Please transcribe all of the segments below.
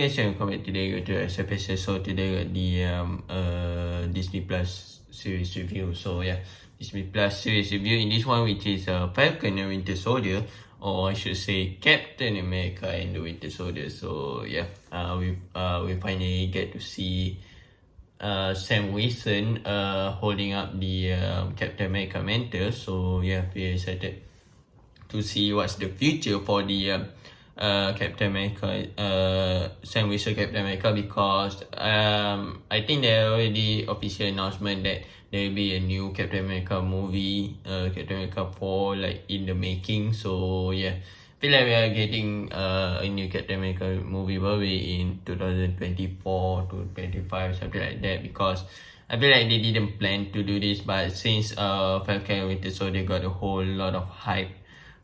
guys, welcome back today to episode. So today got the Disney Plus series review. So yeah, Disney Plus series review in this one, which is Falcon and Winter Soldier, or I should say Captain America and the Winter Soldier. So yeah, we finally get to see Sam Wilson holding up the Captain America mantle. So yeah, we're excited to see what's the future for the Captain America, Sam Wilson Captain America, because I think there already official announcement that there will be a new Captain America movie, Captain America 4, like in the making. So yeah, I feel like we are getting a new Captain America movie probably in 2024 to 25, something like that, because I feel like they didn't plan to do this, but since Falcon and Winter Soldier got a whole lot of hype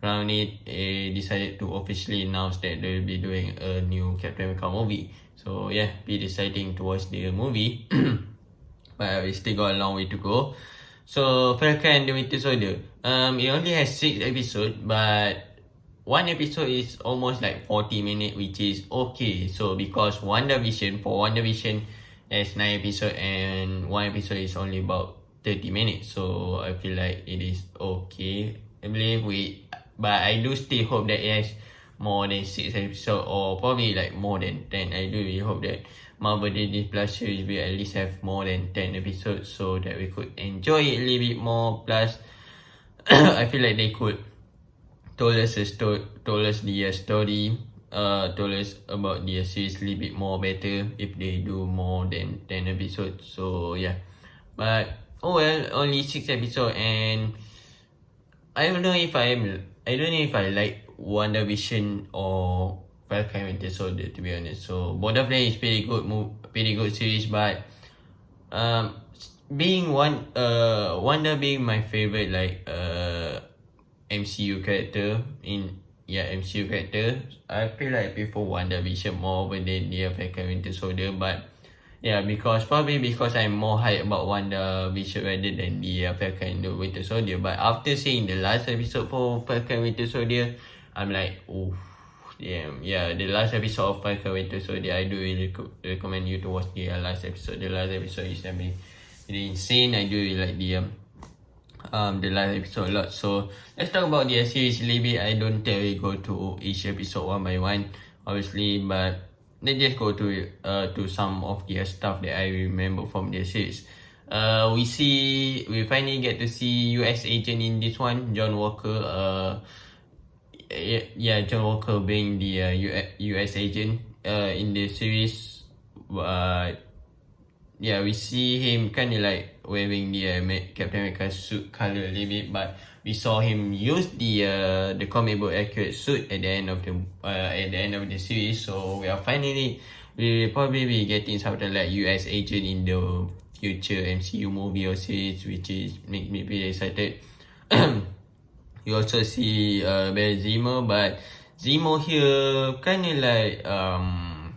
around it, they decided to officially announce that they will be doing a new Captain America movie. So yeah, be deciding to watch the movie. But we still got a long way to go. So Falcon and the Winter Soldier, it only has 6 episodes, but one episode is almost like 40 minutes, which is okay. So because WandaVision has 9 episodes and one episode is only about 30 minutes. So I feel like it is okay. But I do still hope that it has more than 6 episodes, or probably like more than 10. I do really hope that Marvel Disney Plus series will at least have more than 10 episodes so that we could enjoy it a little bit more. Plus, I feel like they could told us the story, told us about the series a little bit more better if they do more than 10 episodes. So yeah, but oh well, only 6 episodes, and I don't know if I like WandaVision or Falcon and Winter Soldier, to be honest. So both of them is pretty good series, but Wanda being my favorite MCU character, I feel like I prefer WandaVision more over than the Falcon and Winter Soldier. But yeah, because I'm more hyped about WandaVision rather than the Falcon and the Winter Soldier. But after seeing the last episode for Falcon and Winter Soldier, I'm like, oh, damn. Yeah, the last episode of Falcon and Winter Soldier, I do really recommend you to watch the last episode. The last episode is really insane. I do really like the last episode a lot. So let's talk about the series a little bit. I don't tell you go to each episode one by one, obviously, but let's just go to some of the stuff that I remember from the series. We finally get to see US agent in this one, John Walker. John Walker being the US agent in the series. Yeah, we see him kind of like wearing the Captain America suit color a little bit, but we saw him use the comic book accurate suit at the end of the series. So we'll probably be getting something like US agent in the future MCU movie or series, which makes me pretty excited. You also see Zemo, but Zemo here kind of like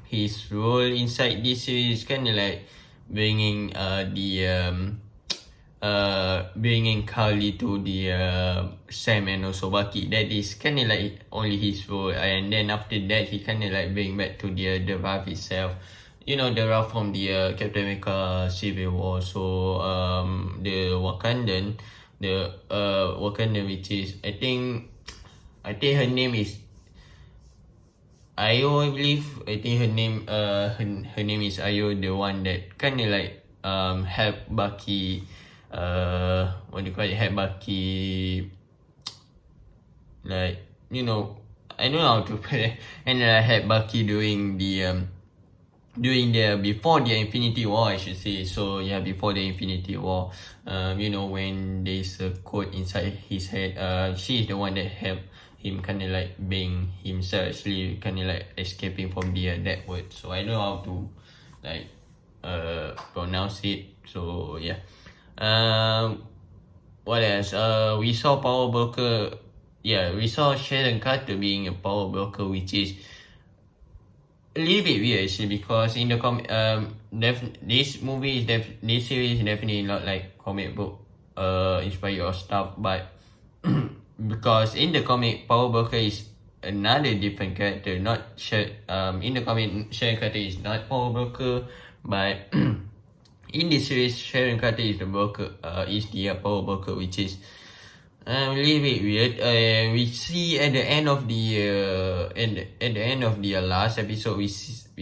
his role inside this series kind of like bringing Carly to the Sam and also Bucky. That is kind of like only his role, and then after that he kind of like bring back to the Ralph itself. You know, the Ralph from the Captain America Civil War. So the Wakandan, which is I think her name is Ayo, I believe. I think her name is Ayo, the one that kind of like help Bucky. Help Bucky, like, you know, I don't know how to put it, and help Bucky during the before the Infinity War, I should say. So yeah, before the Infinity War, you know, when there's a code inside his head, she is the one that helped him kind of like being himself, actually kind of like escaping from that word. So I know how to like pronounce it. So yeah. What else? We saw Power Broker. Yeah, we saw Sharon Carter being a Power Broker, which is a little bit weird actually, because in the this series is definitely not like comic book inspired or stuff, but because in the comic, Power Broker is another different character. Not in the comic, Sharon Carter is not power broker, but in this series, Sharon Carter is the broker. Is the power broker, which is a little bit weird. We see at the end of the at the end of the last episode, we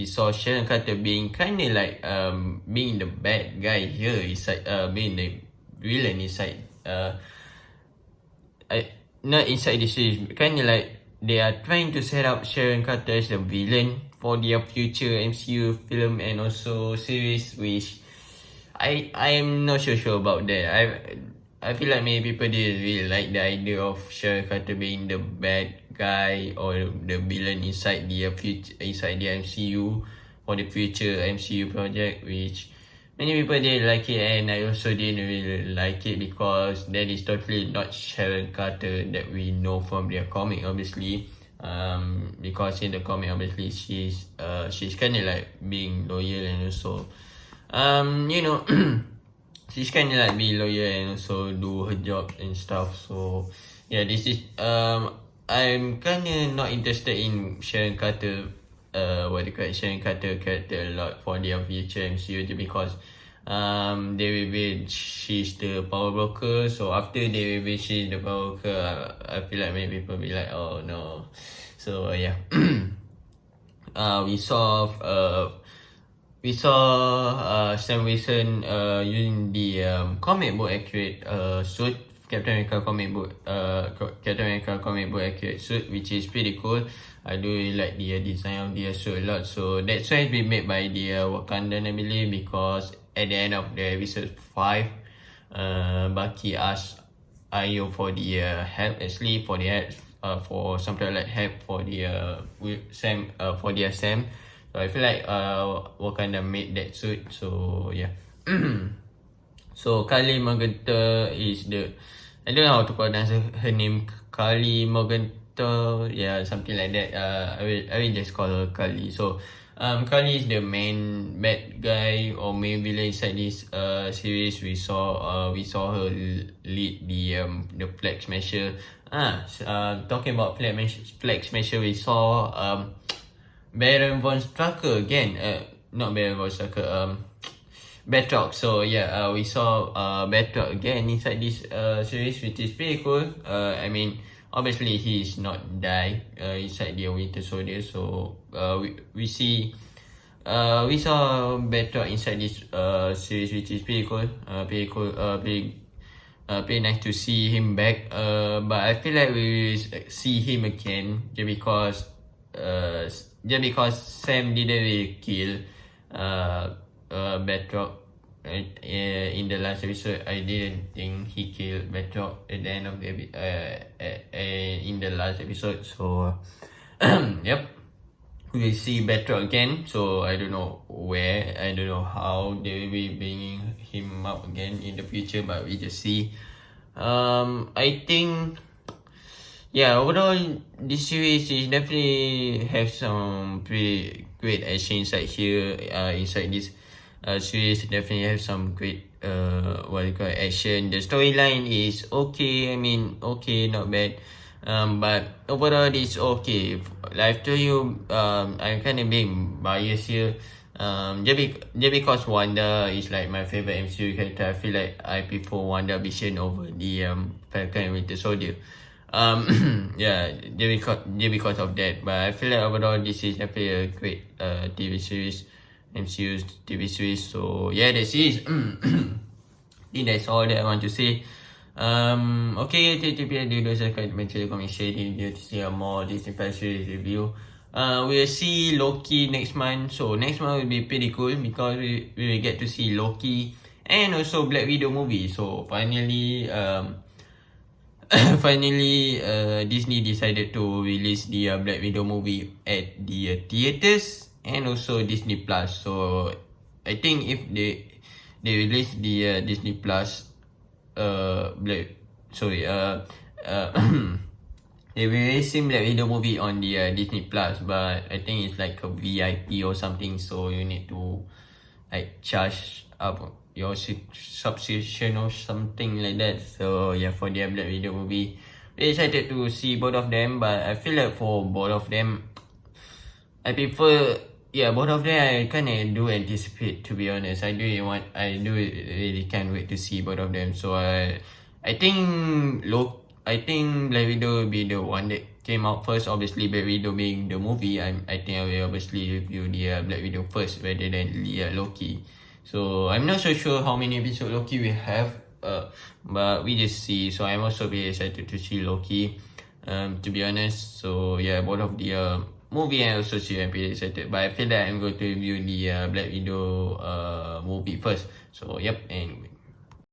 saw Sharon Carter being kind of like being the bad guy here. It's like being the villain inside not inside the series, kind of like they are trying to set up Sharon Carter as the villain for their future MCU film and also series, which I am not so sure about that. I feel like many people didn't really like the idea of Sharon Carter being the bad guy or the villain inside the future, inside the MCU for the future MCU project, which many people didn't like it, and I also didn't really like it because that is totally not Sharon Carter that we know from their comic, obviously. Because in the comic, obviously she's kind of like being loyal and also, you know, she's kind of like being loyal and also do her job and stuff. So yeah, this is I'm kind of not interested in Sharon Carter. What they call it, Sharon Carter character a lot for their future MCU because they reveal she's the power broker. So after they reveal she's the power broker, I feel like many people be like, oh no. So yeah, we saw Sam Wilson using the comic book accurate suit, Captain America comic book accurate suit, which is pretty cool. I do really like the design of the suit a lot. So that's why it's been made by the Wakandan, I believe, because at the end of the episode 5, Bucky asked Ayo for the help, actually for the help, for something like help for the Sam, for their Sam. So I feel like Wakanda made that suit. So yeah. So Kali Morgenthau is the, I don't know how to pronounce her name, Kali Morgenthau, yeah, something like that. I will just call her Kali. So Kali is the main bad guy or main villain inside this series. We saw her lead the Flag Smasher. Talking about Flag Smasher, we saw Baron von Strucker again. Not Baron von Strucker. Batroc. So yeah, we saw Batroc again inside this series, which is pretty cool. I mean, obviously he's not die inside the Winter Soldier. So we saw Batroc inside this series, which is pretty cool. Pretty nice to see him back. But I feel like we will see him again just because Sam didn't really kill Batroc in the last episode. I didn't think he killed Batroc at the end of the in the last episode. So yep, we will see Batroc again. So I don't know where, I don't know how they will be bringing him up again in the future, but we just see. I think, yeah, overall this series is definitely have some pretty great action inside here. Inside this series definitely have some great action. The storyline is okay. I mean, okay, not bad. But overall it's okay. Like I told you, I'm kind of being biased here. Just because Wanda is like my favorite MCU character, I feel like I prefer WandaVision over the Falcon and Winter Soldier. Yeah, just because of that. But I feel like overall this is definitely a great TV series, MCU TV series. So yeah, that's it. I think that's all that I want to say. Okay, do subscribe, make sure you comment, share the video to see more Disney Plus series review. We'll see Loki next month. So next month will be pretty cool because we will get to see Loki and also Black Widow movie. So finally, Disney decided to release the Black Widow movie at the theaters and also Disney Plus. So I think if they release the Disney Plus they will releasing Black Widow movie on the Disney Plus, but I think it's like a VIP or something, so you need to like charge up your subscription or something like that. So yeah, for the Black Widow movie, very excited to see both of them, but I feel like for both of them, I prefer, both of them I kind of do anticipate, to be honest. I do really can't wait to see both of them. So I think Black Widow will be the one that came out first. Obviously, Black Widow being the movie, I think I will obviously review the Black Widow first rather than Loki. So I'm not so sure how many episodes Loki will have, but we just see. So I'm also very excited to see Loki, to be honest. So yeah, both of the movie and also see, I'm pretty excited. But I feel that I'm going to review the Black Widow movie first. So yep, anyway.